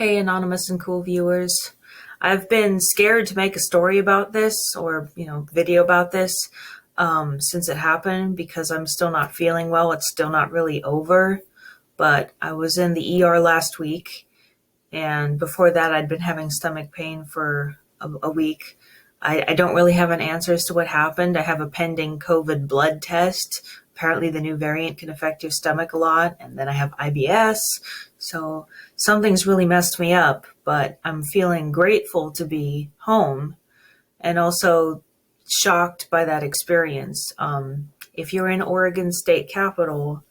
Hey, anonymous and cool viewers. I've been scared to make a story about this or, video about this since it happened because I'm still not feeling well. It's still not really over, but I was in the ER last week, and before that I'd been having stomach pain for a week. I don't really have an answer as to what happened. I have a pending COVID blood test. Apparently the new variant can affect your stomach a lot, and then I have IBS. So something's really messed me up, but I'm feeling grateful to be home and also shocked by that experience. If you're in Oregon State Capitol,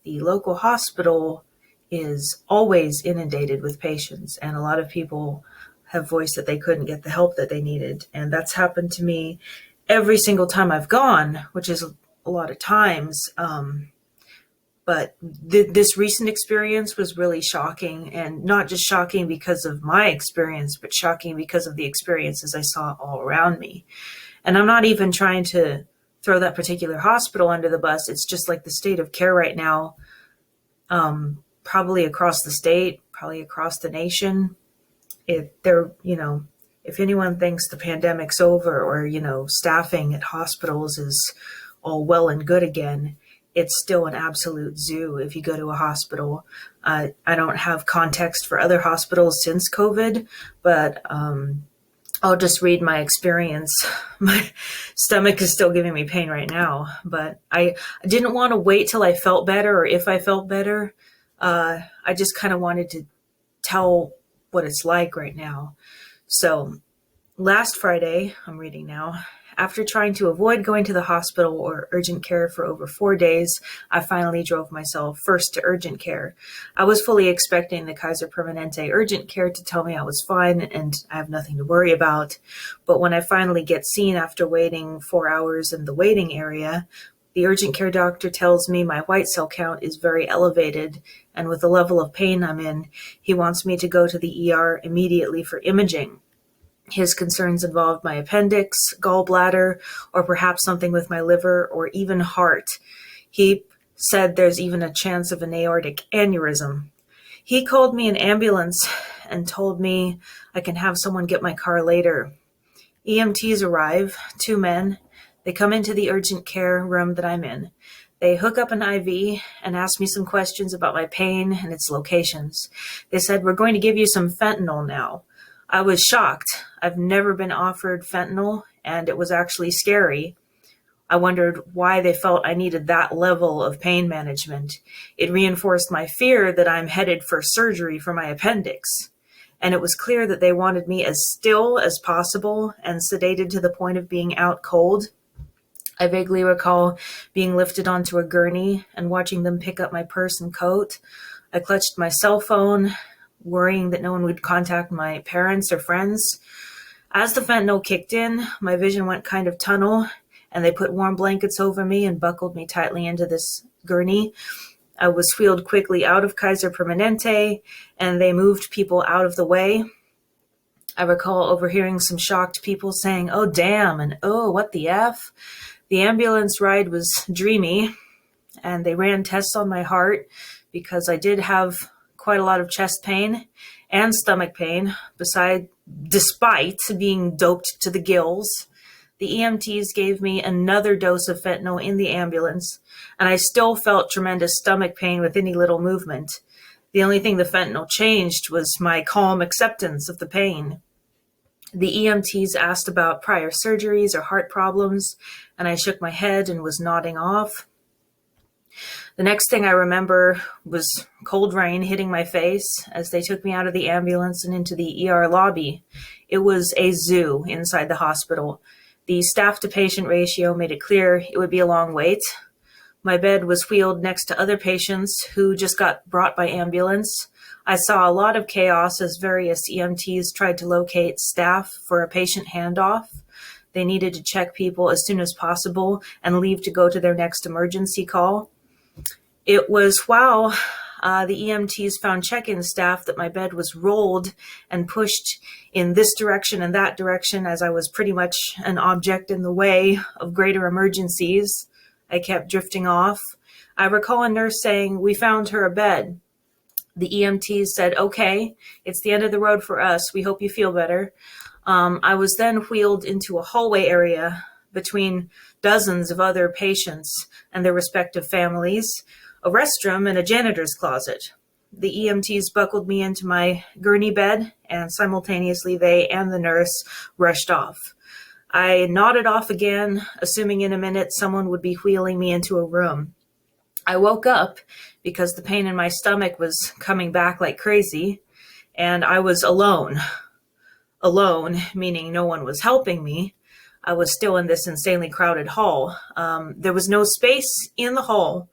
the local hospital is always inundated with patients, and a lot of people have voiced that they couldn't get the help that they needed. And that's happened to me every single time I've gone, which is a lot of times. But this recent experience was really shocking, and not just shocking because of my experience, but shocking because of the experiences I saw all around me. And I'm not even trying to throw that particular hospital under the bus. It's just like the state of care right now, probably across the state, probably across the nation. If anyone thinks the pandemic's over or, staffing at hospitals is all well and good again, it's still an absolute zoo if you go to a hospital. I don't have context for other hospitals since COVID, but I'll just read my experience. My stomach is still giving me pain right now, but I didn't want to wait till I felt better or if I felt better. I just kind of wanted to tell what it's like right now. So last Friday, I'm reading now, after trying to avoid going to the hospital or urgent care for over 4 days, I finally drove myself first to urgent care. I was fully expecting the Kaiser Permanente urgent care to tell me I was fine and I have nothing to worry about. But when I finally get seen after waiting 4 hours in the waiting area, the urgent care doctor tells me my white cell count is very elevated, and with the level of pain I'm in, he wants me to go to the ER immediately for imaging. His concerns involved my appendix, gallbladder, or perhaps something with my liver or even heart. He said there's even a chance of an aortic aneurysm. He called me an ambulance and told me I can have someone get my car later. EMTs arrive, 2 men. They come into the urgent care room that I'm in. They hook up an IV and ask me some questions about my pain and its locations. They said, "We're going to give you some fentanyl now." I was shocked. I've never been offered fentanyl, and it was actually scary. I wondered why they felt I needed that level of pain management. It reinforced my fear that I'm headed for surgery for my appendix. And it was clear that they wanted me as still as possible and sedated to the point of being out cold. I vaguely recall being lifted onto a gurney and watching them pick up my purse and coat. I clutched my cell phone, worrying that no one would contact my parents or friends. As the fentanyl kicked in, my vision went kind of tunnel, and they put warm blankets over me and buckled me tightly into this gurney. I was wheeled quickly out of Kaiser Permanente, and they moved people out of the way. I recall overhearing some shocked people saying, "Oh, damn," and "Oh, what the F?" The ambulance ride was dreamy, and they ran tests on my heart because I did have quite a lot of chest pain and stomach pain, despite being doped to the gills. The EMTs gave me another dose of fentanyl in the ambulance, and I still felt tremendous stomach pain with any little movement. The only thing the fentanyl changed was my calm acceptance of the pain. The EMTs asked about prior surgeries or heart problems, and I shook my head and was nodding off. The next thing I remember was cold rain hitting my face as they took me out of the ambulance and into the ER lobby. It was a zoo inside the hospital. The staff-to-patient ratio made it clear it would be a long wait. My bed was wheeled next to other patients who just got brought by ambulance. I saw a lot of chaos as various EMTs tried to locate staff for a patient handoff. They needed to check people as soon as possible and leave to go to their next emergency call. It was while the EMTs found check-in staff that my bed was rolled and pushed in this direction and that direction as I was pretty much an object in the way of greater emergencies. I kept drifting off. I recall a nurse saying, "We found her a bed." The EMTs said, okay, it's the end of the road for us. We hope you feel better. I was then wheeled into a hallway area between dozens of other patients and their respective families, a restroom, and a janitor's closet. The EMTs buckled me into my gurney bed, and simultaneously they and the nurse rushed off. I nodded off again, assuming in a minute someone would be wheeling me into a room. I woke up because the pain in my stomach was coming back like crazy, and I was alone. Alone, meaning no one was helping me. I was still in this insanely crowded hall. There was no space in the hall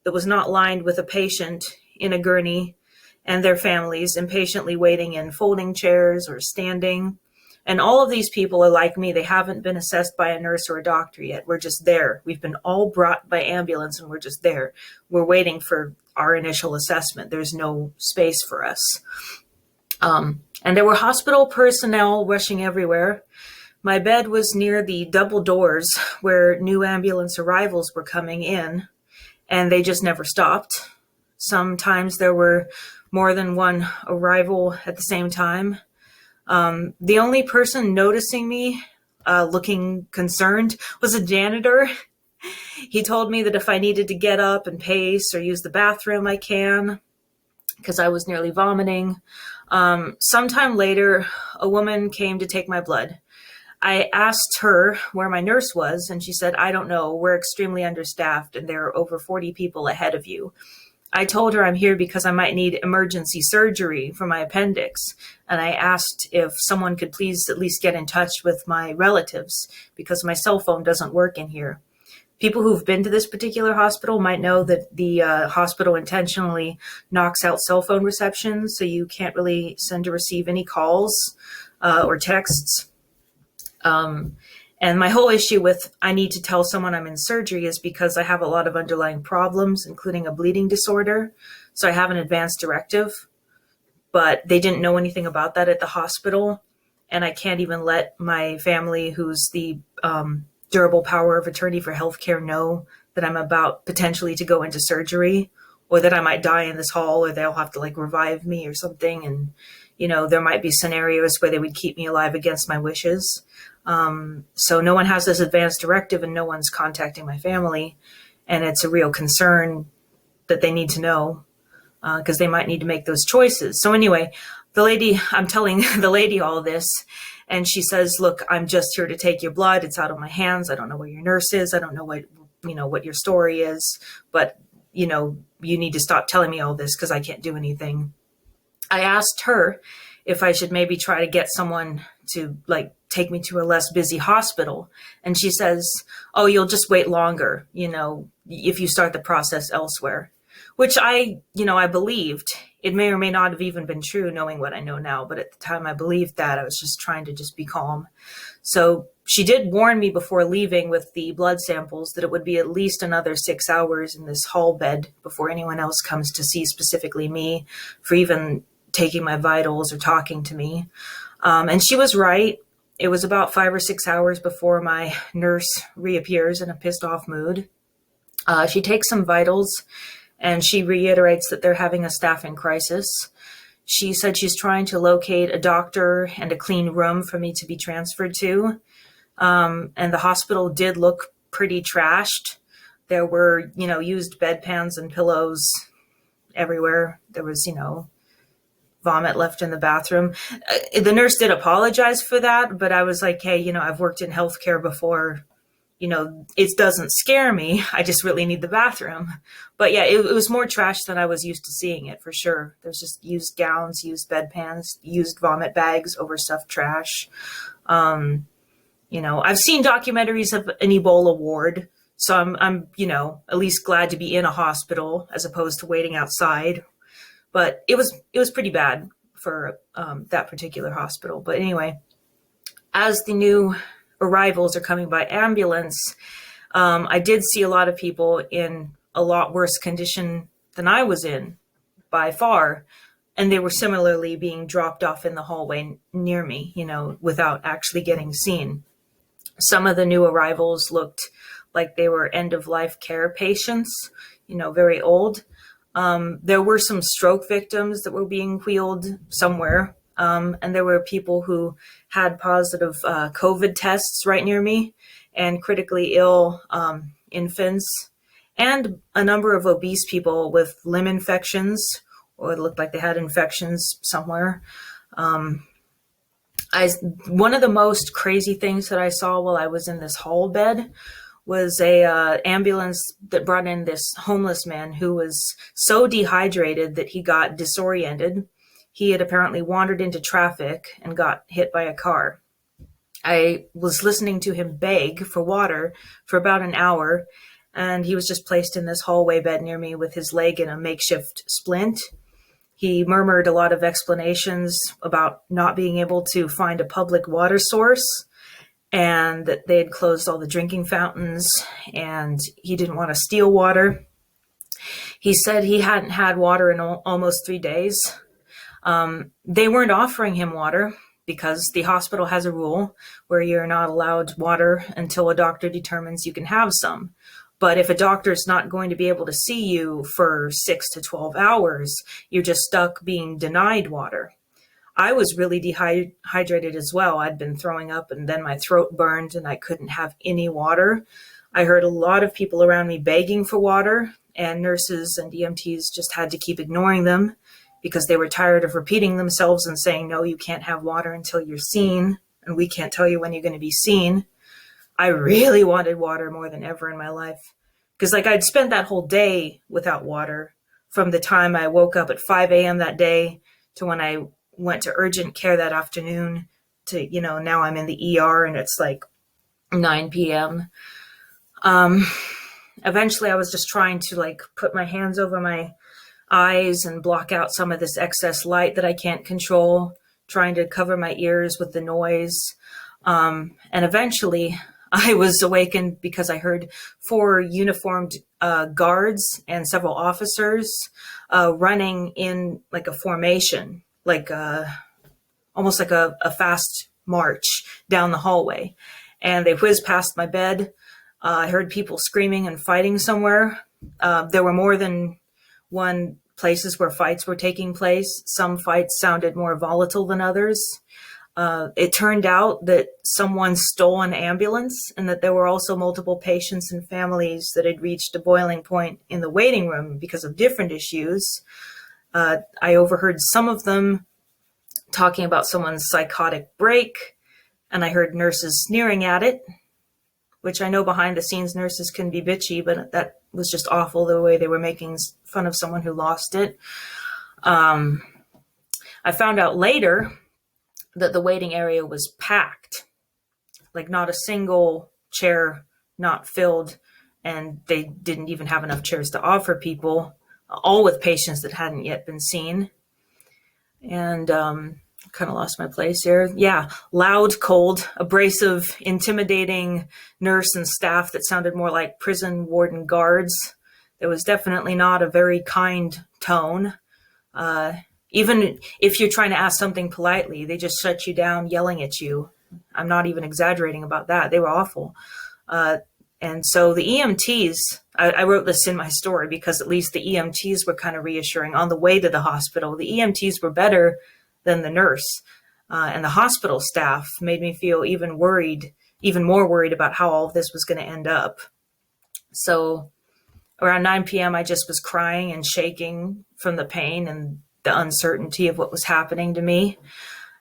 that was not lined with a patient in a gurney and their families impatiently waiting in folding chairs or standing. And all of these people are like me. They haven't been assessed by a nurse or a doctor yet. We're just there. We've been all brought by ambulance and we're just there. We're waiting for our initial assessment. There's no space for us. And there were hospital personnel rushing everywhere. My bed was near the double doors where new ambulance arrivals were coming in, and they just never stopped. Sometimes there were more than one arrival at the same time. The only person noticing me, looking concerned, was a janitor. He told me that if I needed to get up and pace or use the bathroom, I can, because I was nearly vomiting. Sometime later, a woman came to take my blood. I asked her where my nurse was, and she said, I don't know, we're extremely understaffed, and there are over 40 people ahead of you. I told her I'm here because I might need emergency surgery for my appendix, and I asked if someone could please at least get in touch with my relatives, because my cell phone doesn't work in here. People who've been to this particular hospital might know that the hospital intentionally knocks out cell phone reception, so you can't really send or receive any calls or texts. And my whole issue with I need to tell someone I'm in surgery is because I have a lot of underlying problems, including a bleeding disorder. So I have an advance directive, but they didn't know anything about that at the hospital. And I can't even let my family, who's the durable power of attorney for healthcare, know that I'm about potentially to go into surgery, or that I might die in this hall, or they'll have to like revive me or something. And, you know, there might be scenarios where they would keep me alive against my wishes. So no one has this advance directive and no one's contacting my family. And it's a real concern that they need to know, because they might need to make those choices. So anyway, I'm telling the lady all this, and she says, look, I'm just here to take your blood. It's out of my hands. I don't know where your nurse is. I don't know what your story is, but you need to stop telling me all this because I can't do anything. I asked her if I should maybe try to get someone to like take me to a less busy hospital. And she says, oh, you'll just wait longer, if you start the process elsewhere, which I believed. It may or may not have even been true knowing what I know now. But at the time I believed that. I was just trying to just be calm. So she did warn me before leaving with the blood samples that it would be at least another 6 hours in this hall bed before anyone else comes to see specifically me for even taking my vitals or talking to me. And she was right. It was about 5 or 6 hours before my nurse reappears in a pissed off mood. She takes some vitals and she reiterates that they're having a staffing crisis. She said she's trying to locate a doctor and a clean room for me to be transferred to. And the hospital did look pretty trashed. There were, used bedpans and pillows everywhere. There was, vomit left in the bathroom. The nurse did apologize for that, but I was like, hey, I've worked in healthcare before. It doesn't scare me. I just really need the bathroom. But yeah, it was more trash than I was used to seeing it, for sure. There's just used gowns, used bedpans, used vomit bags, overstuffed trash. I've seen documentaries of an Ebola ward, so I'm at least glad to be in a hospital as opposed to waiting outside. But it was pretty bad for that particular hospital. But anyway, as the new arrivals are coming by ambulance, I did see a lot of people in a lot worse condition than I was in by far. And they were similarly being dropped off in the hallway near me, without actually getting seen. Some of the new arrivals looked like they were end-of-life care patients, very old. There were some stroke victims that were being wheeled somewhere. And there were people who had positive COVID tests right near me, and critically ill infants, and a number of obese people with limb infections, or it looked like they had infections somewhere. Um, One of the most crazy things that I saw while I was in this hall bed was a ambulance that brought in this homeless man who was so dehydrated that he got disoriented. He had apparently wandered into traffic and got hit by a car. I was listening to him beg for water for about an hour, and he was just placed in this hallway bed near me with his leg in a makeshift splint. He murmured a lot of explanations about not being able to find a public water source, and that they had closed all the drinking fountains, and he didn't want to steal water. He said he hadn't had water in almost 3 days. They weren't offering him water because the hospital has a rule where you're not allowed water until a doctor determines you can have some. But if a doctor's not going to be able to see you for 6 to 12 hours, you're just stuck being denied water. I was really dehydrated as well. I'd been throwing up, and then my throat burned and I couldn't have any water. I heard a lot of people around me begging for water, and nurses and EMTs just had to keep ignoring them because they were tired of repeating themselves and saying, no, you can't have water until you're seen, and we can't tell you when you're going to be seen. I really wanted water more than ever in my life, because I'd spent that whole day without water, from the time I woke up at 5 a.m. that day to when I went to urgent care that afternoon to, now I'm in the ER and it's like 9 p.m. Eventually I was just trying to put my hands over my eyes and block out some of this excess light that I can't control, trying to cover my ears with the noise. And eventually I was awakened because I heard 4 uniformed guards and several officers running in like a formation, almost like a fast march down the hallway. And they whizzed past my bed. I heard people screaming and fighting somewhere. There were more than one places where fights were taking place. Some fights sounded more volatile than others. It turned out that someone stole an ambulance, and that there were also multiple patients and families that had reached a boiling point in the waiting room because of different issues. I overheard some of them talking about someone's psychotic break, and I heard nurses sneering at it, which I know behind the scenes nurses can be bitchy, but that was just awful, the way they were making fun of someone who lost it. I found out later that the waiting area was packed, like not a single chair not filled, and they didn't even have enough chairs to offer people, all with patients that hadn't yet been seen. And kind of lost my place here. Yeah, loud, cold, abrasive, intimidating nurse and staff that sounded more like prison warden guards. There was definitely not a very kind tone. Even if you're trying to ask something politely, they just shut you down, yelling at you. I'm not even exaggerating about that. They were awful. And so the EMTs, I wrote this in my story because at least the EMTs were kind of reassuring. On the way to the hospital, the EMTs were better than the nurse. And the hospital staff made me feel even more worried about how all of this was going to end up. So around 9 p.m., I just was crying and shaking from the pain and the uncertainty of what was happening to me.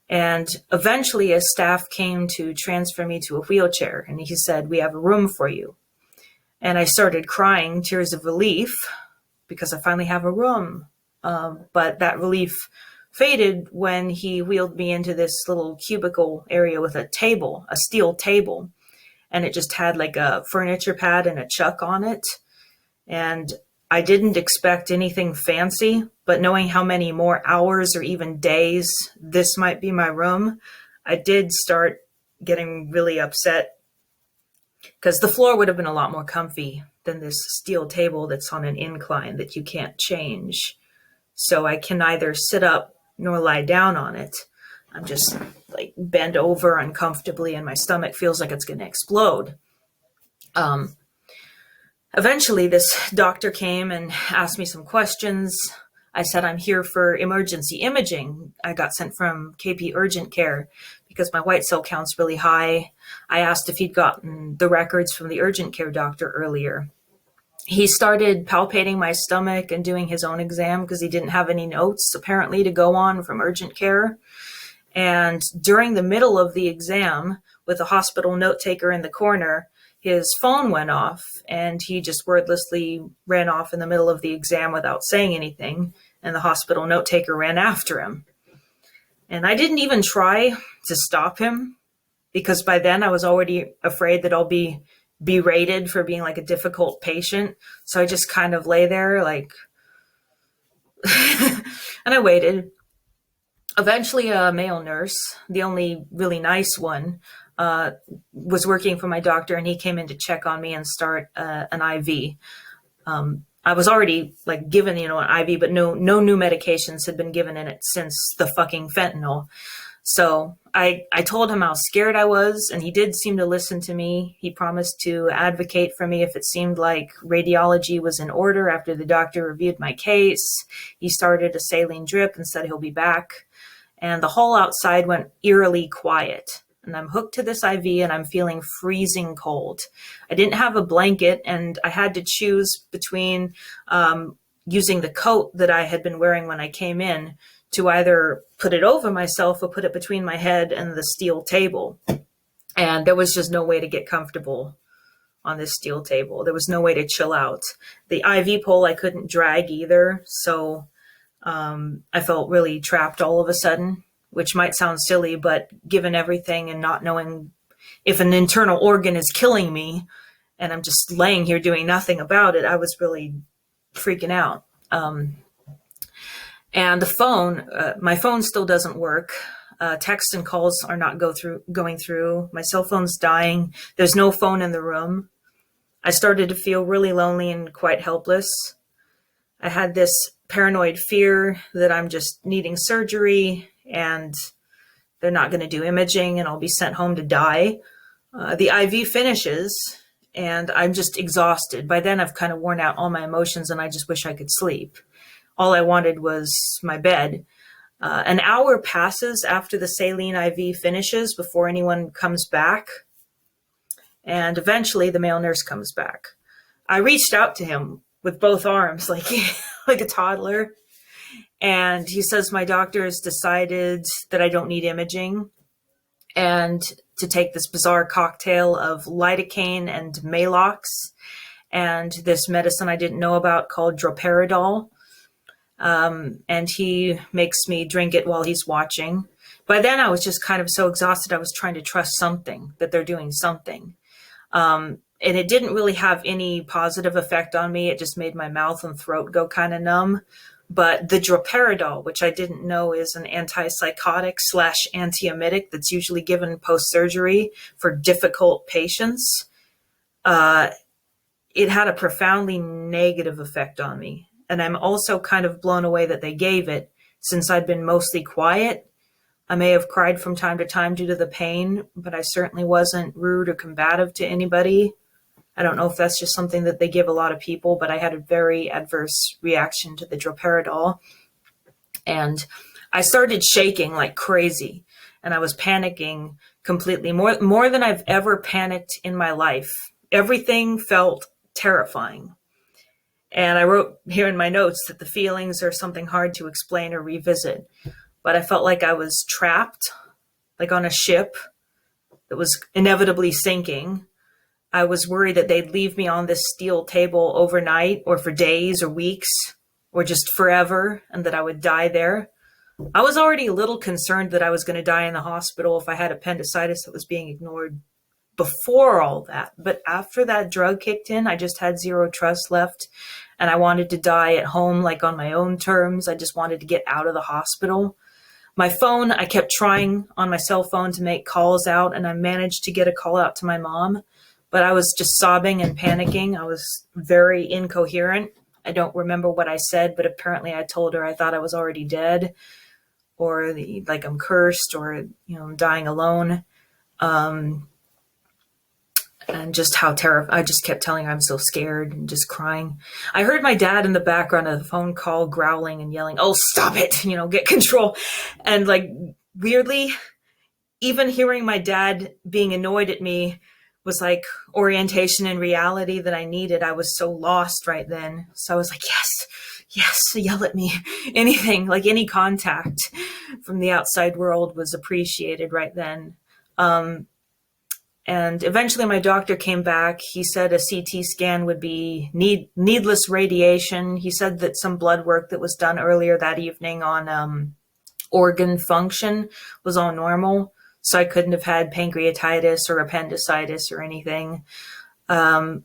And eventually a staff came to transfer me to a wheelchair, and he said, "We have a room for you." And I started crying tears of relief because I finally have a room. But that relief faded when he wheeled me into this little cubicle area with a table, a steel table. And it just had like a furniture pad and a chuck on it. And I didn't expect anything fancy, but knowing how many more hours or even days this might be my room, I did start getting really upset because the floor would have been a lot more comfy than this steel table that's on an incline that you can't change. So I can neither sit up nor lie down on it. I'm just like bent over uncomfortably and my stomach feels like it's going to explode. Eventually, this doctor came and asked me some questions. I said, I'm here for emergency imaging. I got sent from KP Urgent Care because my white cell count's really high. I asked if he'd gotten the records from the urgent care doctor earlier. He started palpating my stomach and doing his own exam because he didn't have any notes, apparently, to go on from urgent care. And during the middle of the exam, with a hospital note taker in the corner, his phone went off and he just wordlessly ran off in the middle of the exam without saying anything. And the hospital note taker ran after him. And I didn't even try to stop him because by then I was already afraid that I'll be berated for being like a difficult patient. So I just kind of lay there like, and I waited. Eventually, a male nurse, the only really nice one, was working for my doctor, and he came in to check on me and start an IV. I was already like given, an IV, but no new medications had been given in it since the fucking fentanyl. So I told him how scared I was, and he did seem to listen to me. He promised to advocate for me if it seemed like radiology was in order after the doctor reviewed my case. He started a saline drip and said he'll be back. And the hall outside went eerily quiet. And I'm hooked to this IV and I'm feeling freezing cold. I didn't have a blanket and I had to choose between using the coat that I had been wearing when I came in to either put it over myself or put it between my head and the steel table. And there was just no way to get comfortable on this steel table. There was no way to chill out. The IV pole I couldn't drag either. So I felt really trapped all of a sudden, which might sound silly, but given everything and not knowing if an internal organ is killing me and I'm just laying here doing nothing about it, I was really freaking out. And the phone, my phone still doesn't work. Text and calls are not going through. My cell phone's dying. There's no phone in the room. I started to feel really lonely and quite helpless. I had this paranoid fear that I'm just needing surgery and they're not going to do imaging and I'll be sent home to die. The IV finishes and I'm just exhausted. By then I've kind of worn out all my emotions and I just wish I could sleep. All I wanted was my bed. An hour passes after the saline IV finishes before anyone comes back. And eventually the male nurse comes back. I reached out to him with both arms, like a toddler. And he says, my doctor has decided that I don't need imaging and to take this bizarre cocktail of lidocaine and Maalox and this medicine I didn't know about called droperidol. And he makes me drink it while he's watching. By then I was just kind of so exhausted. I was trying to trust something, that they're doing something. And it didn't really have any positive effect on me. It just made my mouth and throat go kind of numb. But the droperidol, which I didn't know is an antipsychotic / antiemetic that's usually given post-surgery for difficult patients, it had a profoundly negative effect on me. And I'm also kind of blown away that they gave it since I'd been mostly quiet. I may have cried from time to time due to the pain, but I certainly wasn't rude or combative to anybody. I don't know if that's just something that they give a lot of people, but I had a very adverse reaction to the droperidol. And I started shaking like crazy, and I was panicking completely, more than I've ever panicked in my life. Everything felt terrifying. And I wrote here in my notes that the feelings are something hard to explain or revisit. But I felt like I was trapped, like on a ship that was inevitably sinking. I was worried that they'd leave me on this steel table overnight or for days or weeks or just forever and that I would die there. I was already a little concerned that I was going to die in the hospital if I had appendicitis that was being ignored before all that. But after that drug kicked in, I just had zero trust left and I wanted to die at home, like on my own terms. I just wanted to get out of the hospital. My phone, I kept trying on my cell phone to make calls out and I managed to get a call out to my mom. But I was just sobbing and panicking. I was very incoherent. I don't remember what I said, but apparently I told her I thought I was already dead or like I'm cursed or, I'm dying alone. and just how terrified. I just kept telling her I'm so scared and just crying. I heard my dad in the background of the phone call growling and yelling, "Oh, stop it, get control." And like, weirdly, even hearing my dad being annoyed at me was like orientation and reality that I needed. I was so lost right then. So I was like, yes, yell at me. Anything, like any contact from the outside world was appreciated right then. And eventually my doctor came back. He said a CT scan would be needless radiation. He said that some blood work that was done earlier that evening on organ function was all normal. So I couldn't have had pancreatitis or appendicitis or anything. And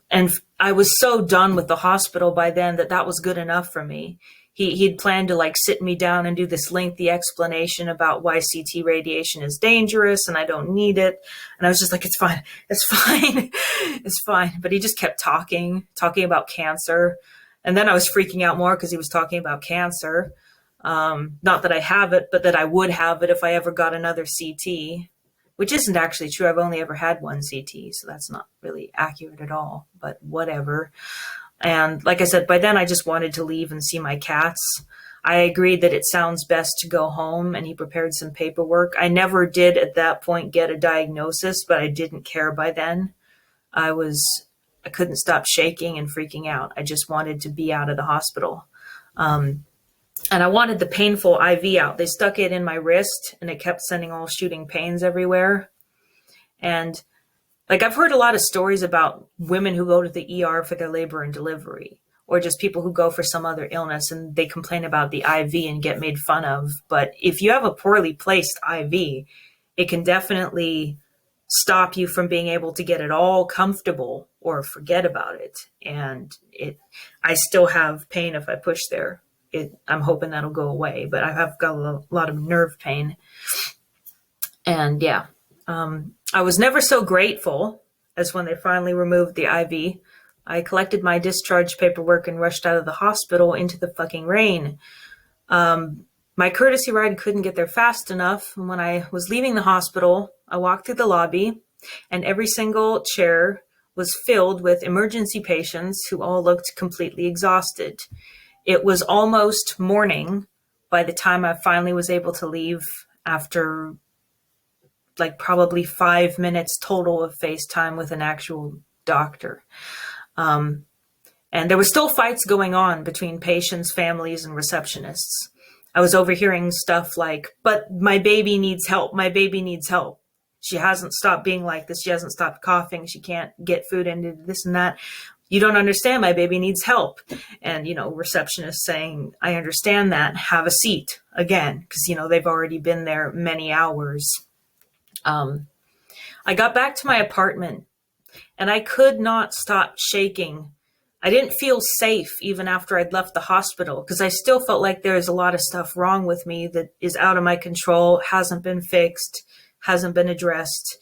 I was so done with the hospital by then that was good enough for me. He'd planned to like sit me down and do this lengthy explanation about why CT radiation is dangerous and I don't need it. And I was just like, it's fine. It's fine. But he just kept talking about cancer. And then I was freaking out more because he was talking about cancer. Not that I have it, but that I would have it if I ever got another CT, which isn't actually true. I've only ever had one CT, so that's not really accurate at all, but whatever. And like I said, by then I just wanted to leave and see my cats. I agreed that it sounds best to go home, and he prepared some paperwork. I never did at that point get a diagnosis, but I didn't care by then. I couldn't stop shaking and freaking out. I just wanted to be out of the hospital. And I wanted the painful IV out. They stuck it in my wrist and it kept sending all shooting pains everywhere. And like, I've heard a lot of stories about women who go to the ER for their labor and delivery, or just people who go for some other illness and they complain about the IV and get made fun of. But if you have a poorly placed IV, it can definitely stop you from being able to get it all comfortable or forget about it. And I still have pain if I push there. I'm hoping that'll go away, but I have got a lot of nerve pain. And yeah, I was never so grateful as when they finally removed the IV. I collected my discharge paperwork and rushed out of the hospital into the fucking rain. My courtesy ride couldn't get there fast enough. And when I was leaving the hospital, I walked through the lobby and every single chair was filled with emergency patients who all looked completely exhausted. It was almost morning by the time I finally was able to leave after like probably 5 minutes total of FaceTime with an actual doctor. And there were still fights going on between patients, families, and receptionists. I was overhearing stuff like, "But my baby needs help. My baby needs help. She hasn't stopped being like this. She hasn't stopped coughing. She can't get food into this and that. You don't understand. My baby needs help." And, receptionists saying, "I understand that. Have a seat," again, because, they've already been there many hours. I got back to my apartment and I could not stop shaking. I didn't feel safe even after I'd left the hospital because I still felt like there's a lot of stuff wrong with me that is out of my control, hasn't been fixed, hasn't been addressed.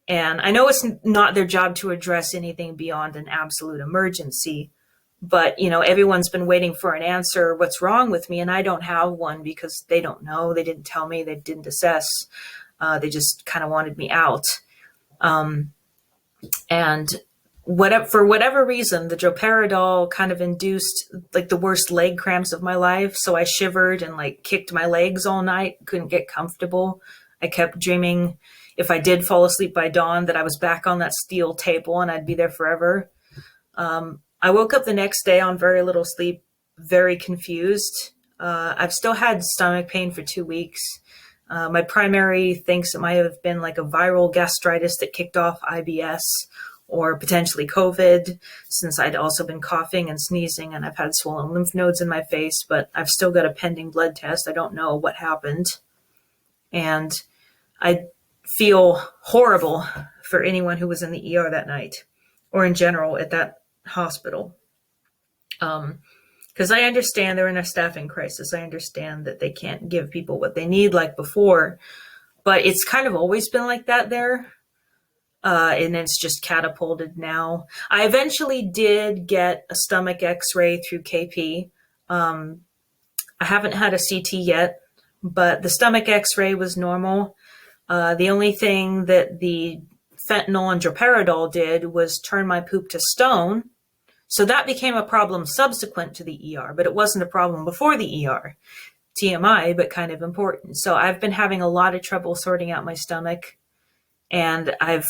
And I know it's not their job to address anything beyond an absolute emergency, but, everyone's been waiting for an answer, what's wrong with me, and I don't have one because they don't know, they didn't tell me, they didn't assess, they just kind of wanted me out. And for whatever reason, the droperidol kind of induced like the worst leg cramps of my life, so I shivered and like kicked my legs all night, couldn't get comfortable. I kept dreaming if I did fall asleep by dawn that I was back on that steel table and I'd be there forever. I woke up the next day on very little sleep, very confused. I've still had stomach pain for 2 weeks. My primary thinks it might have been like a viral gastritis that kicked off IBS or potentially COVID, since I'd also been coughing and sneezing and I've had swollen lymph nodes in my face, but I've still got a pending blood test. I don't know what happened. And I feel horrible for anyone who was in the ER that night or in general at that hospital. Because I understand they're in a staffing crisis. I understand that they can't give people what they need like before, but it's kind of always been like that there. And it's just catapulted now. I eventually did get a stomach x-ray through KP. I haven't had a CT yet, but the stomach x-ray was normal. The only thing that the fentanyl and droperidol did was turn my poop to stone. So that became a problem subsequent to the ER, but it wasn't a problem before the ER. TMI, but kind of important. So I've been having a lot of trouble sorting out my stomach, and I've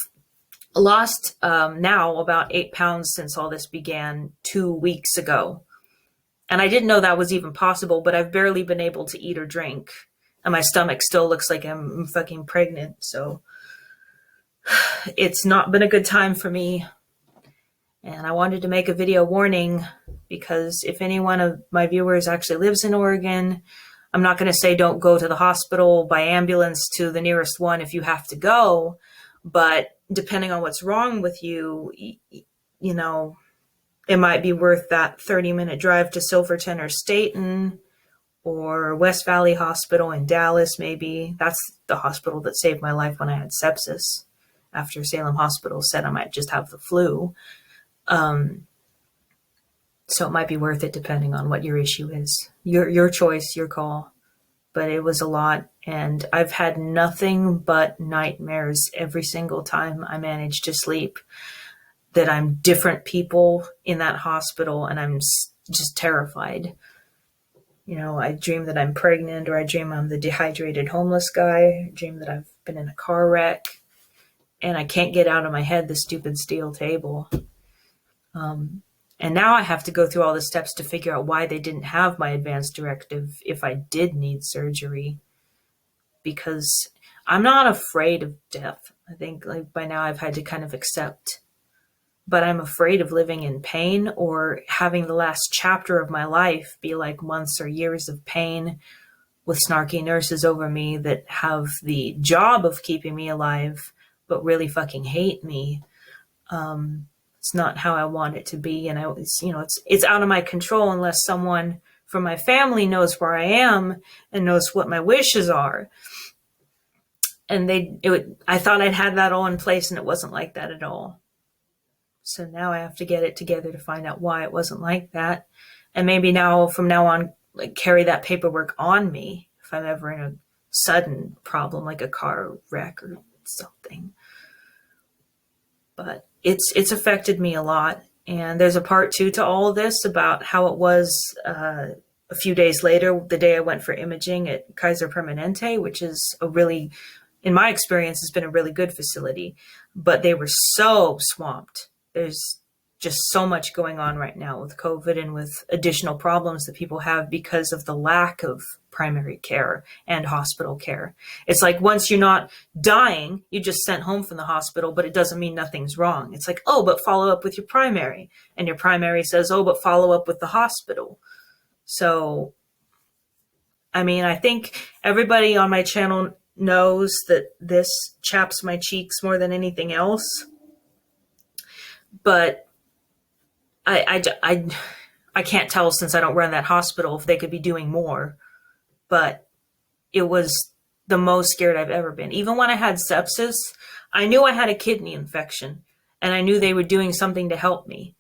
lost now about 8 pounds since all this began 2 weeks ago. And I didn't know that was even possible, but I've barely been able to eat or drink. And my stomach still looks like I'm fucking pregnant. So it's not been a good time for me. And I wanted to make a video warning, because if any one of my viewers actually lives in Oregon, I'm not going to say don't go to the hospital by ambulance to the nearest one if you have to go. But depending on what's wrong with you, you know, it might be worth that 30-minute drive to Silverton or Staten or West Valley Hospital in Dallas, maybe. That's the hospital that saved my life when I had sepsis, after Salem Hospital said I might just have the flu. So it might be worth it depending on what your issue is. Your choice, your call. But it was a lot, and I've had nothing but nightmares every single time I managed to sleep, that I'm different people in that hospital, and I'm just terrified. You know, I dream that I'm pregnant, or I dream I'm the dehydrated homeless guy. I dream that I've been in a car wreck, and I can't get out of my head the stupid steel table. And now I have to go through all the steps to figure out why they didn't have my advance directive if I did need surgery. Because I'm not afraid of death. I think like by now I've had to kind of accept. But I'm afraid of living in pain, or having the last chapter of my life be like months or years of pain with snarky nurses over me that have the job of keeping me alive, but really fucking hate me. It's not how I want it to be. And it's out of my control unless someone from my family knows where I am and knows what my wishes are. And I thought I'd had that all in place, and it wasn't like that at all. So now I have to get it together to find out why it wasn't like that. And maybe from now on, like, carry that paperwork on me if I'm ever in a sudden problem, like a car wreck or something. But it's affected me a lot. And there's a part 2 to all of this about how it was a few days later, the day I went for imaging at Kaiser Permanente, which is in my experience, has been a really good facility. But they were so swamped. There's just so much going on right now with COVID and with additional problems that people have because of the lack of primary care and hospital care. It's like once you're not dying, you just sent home from the hospital, but it doesn't mean nothing's wrong. It's like, oh, but follow up with your primary. And your primary says, oh, but follow up with the hospital. So, I mean, I think everybody on my channel knows that this chaps my cheeks more than anything else. But I can't tell, since I don't run that hospital, if they could be doing more. But it was the most scared I've ever been. Even when I had sepsis, I knew I had a kidney infection, and I knew they were doing something to help me.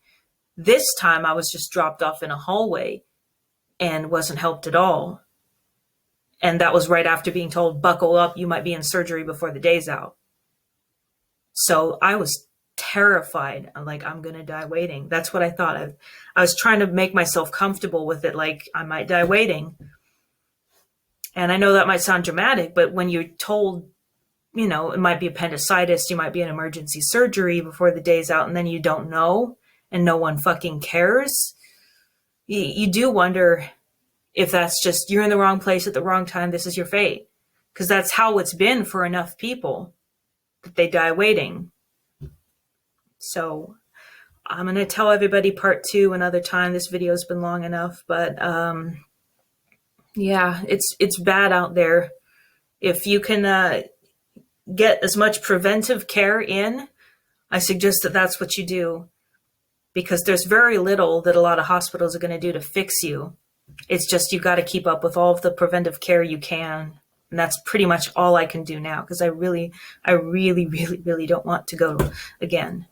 This time I was just dropped off in a hallway and wasn't helped at all. And that was right after being told, buckle up, you might be in surgery before the day's out. So I was terrified. I'm like, I'm going to die waiting. That's what I thought. I was trying to make myself comfortable with it. Like, I might die waiting. And I know that might sound dramatic, but when you're told, it might be appendicitis, you might be in emergency surgery before the day's out, and then you don't know, and no one fucking cares. You do wonder if that's just, you're in the wrong place at the wrong time. This is your fate. Because that's how it's been for enough people, that they die waiting. So I'm going to tell everybody part 2 another time. This video's been long enough, but yeah, it's bad out there. If you can get as much preventive care in, I suggest that that's what you do, because there's very little that a lot of hospitals are going to do to fix you. It's just, you've got to keep up with all of the preventive care you can. And that's pretty much all I can do now, because I really, really, really don't want to go again.